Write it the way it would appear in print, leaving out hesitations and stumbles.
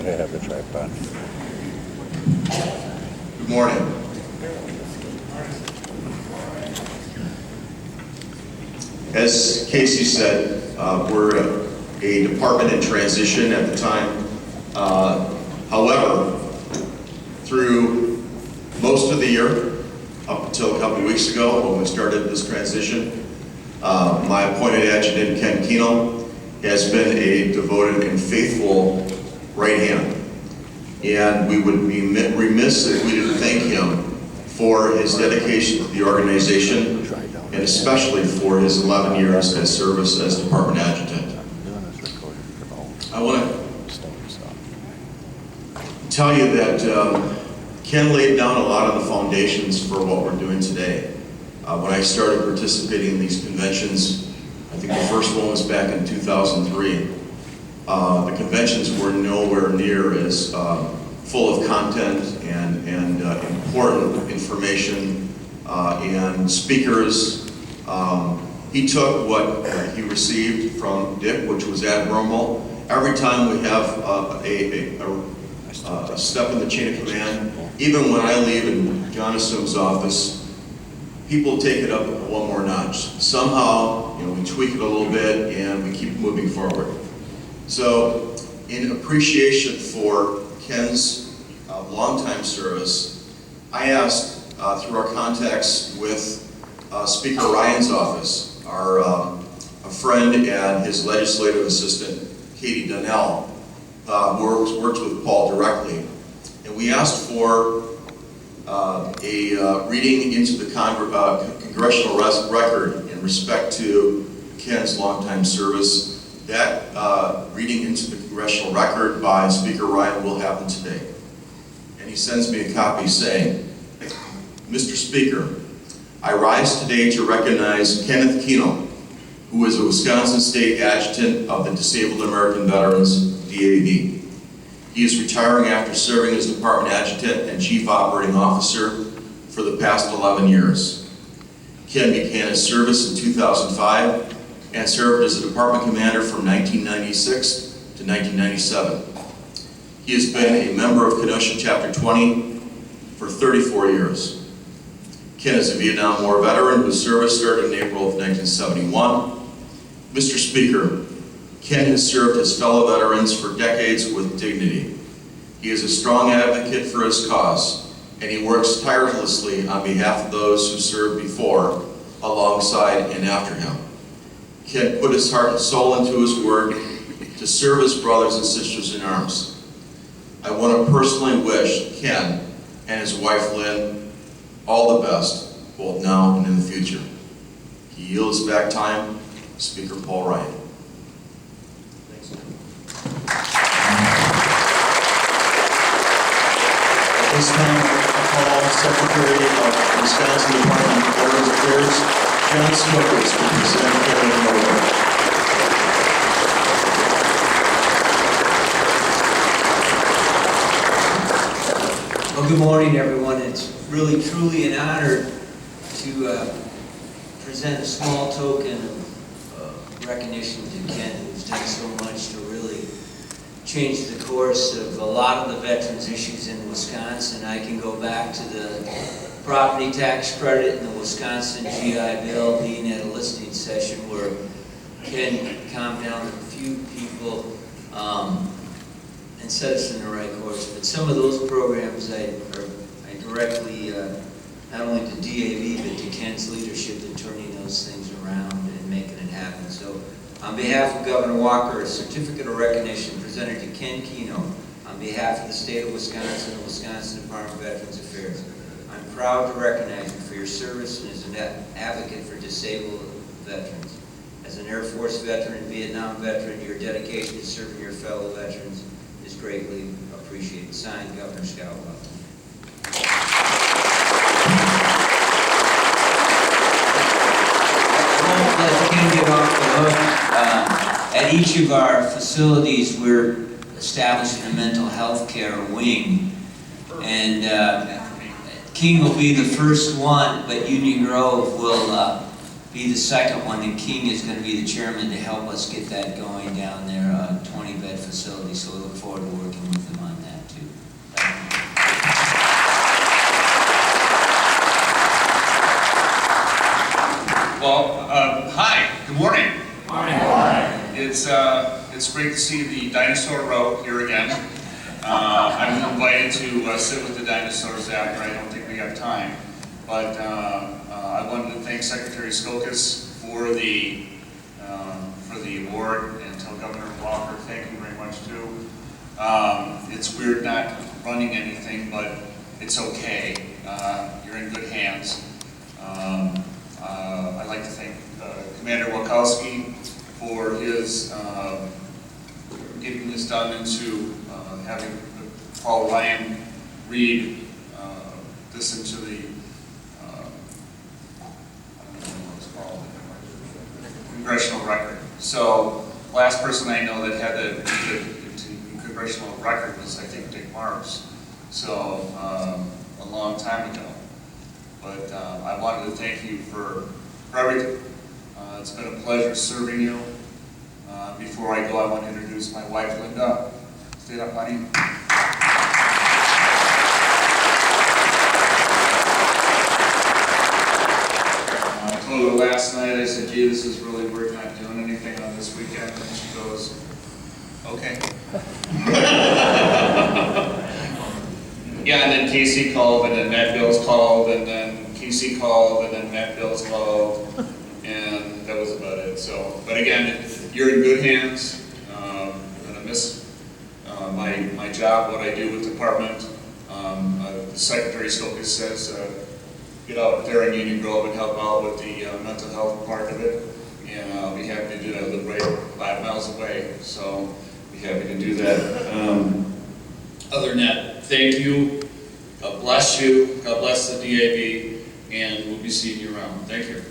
Gotta have the tripod. Good morning. As Casey said, we're a department in transition at the time. However, through most of the year, up until a couple of weeks ago when we started this transition, my appointed adjutant, Ken Keno, has been a devoted and faithful right hand. And we would be remiss if we didn't thank him for his dedication to the organization, and especially for his 11 years of service as department adjutant. I want to tell you that Ken laid down a lot of the foundations for what we're doing today. When I started participating in these conventions, I think the first one was back in 2003. The conventions were nowhere near as full of content and important information and speakers. He took what he received from Dick, which was admirable. Every time we have a step in the chain of command, even when I leave and John assumes office, people take it up one more notch. Somehow, we tweak it a little bit and we keep moving forward. So, in appreciation for Ken's longtime service, I asked through our contacts with Speaker Ryan's office, a friend and his legislative assistant, Katie Donnell, worked with Paul directly, and we asked for a reading into the congressional record in respect to Ken's longtime service. That reading into the congressional record by Speaker Ryan will happen today. And he sends me a copy saying, Mr. Speaker, I rise today to recognize Kenneth Keno, who is a Wisconsin State Adjutant of the Disabled American Veterans, DAV. He is retiring after serving as Department Adjutant and Chief Operating Officer for the past 11 years. Ken began his service in 2005 and served as a Department Commander from 1996 to 1997. He has been a member of Kenosha Chapter 20 for 34 years. Ken is a Vietnam War veteran whose service started in April of 1971. Mr. Speaker, Ken has served his fellow veterans for decades with dignity. He is a strong advocate for his cause, and he works tirelessly on behalf of those who served before, alongside, and after him. Ken put his heart and soul into his work to serve his brothers and sisters in arms. I want to personally wish Ken and his wife Lynn all the best, both now and in the future. He yields back time, Speaker Paul Ryan. Thanks. At this time, I call Secretary of Wisconsin Department of Veterans Affairs, John Smokers, to present Ken and Award. Well, good morning, everyone. It's really, truly an honor to present a small token of recognition to Ken, who's done so much to really change the course of a lot of the veterans' issues in Wisconsin. I can go back to the property tax credit and the Wisconsin GI Bill being at a listening session where Ken calmed down a few people and set us in the right course. But some of those programs I directly, not only to DAV, but to Ken's leadership in turning those things around and making it happen. So on behalf of Governor Walker, a certificate of recognition presented to Ken Keno on behalf of the state of Wisconsin and the Wisconsin Department of Veterans Affairs. I'm proud to recognize you for your service and as an advocate for disabled veterans. As an Air Force veteran, Vietnam veteran, your dedication to serving your fellow veterans is greatly appreciated. Signed, Governor Scott Walker. Let Ken get off the hook. At each of our facilities, we're establishing a mental health care wing, and King will be the first one, but Union Grove will be the second one, and King is going to be the chairman to help us get that going down there, 20-bed facility, so we look forward to working with him Good morning. It's great to see the dinosaur row here again. I'm invited to sit with the dinosaurs after. I don't think we have time, but I wanted to thank Secretary Skokas for the award, and tell Governor Walker thank you very much too. It's weird not running anything, but it's okay. You're in good hands. I'd like to thank Commander Walkowski for his getting this done into having Paul Ryan read this into the I don't know what it's called, congressional record. So last person I know that had the congressional record was, I think, Dick Marks. So a long time ago. But I wanted to thank you for everything. It's been a pleasure serving you. Before I go, I want to introduce my wife, Linda. Stay up, honey. I told her last night, I said, gee, this is really weird not doing anything on this weekend. And she goes, okay. Yeah, and then Casey called, and then Matt Bills called, and then Casey called, and then Matt Bills called, and that was about it. So, but again, you're in good hands. I'm gonna miss my job, what I do with the department. Secretary Skokas says, get out there in Union Grove and help out with the mental health part of it, and I'll be happy to do that. I live right 5 miles away, so I'll be happy to do that. Other than that, thank you. God bless you. God bless the DAB, and we'll be seeing you around. Thank you.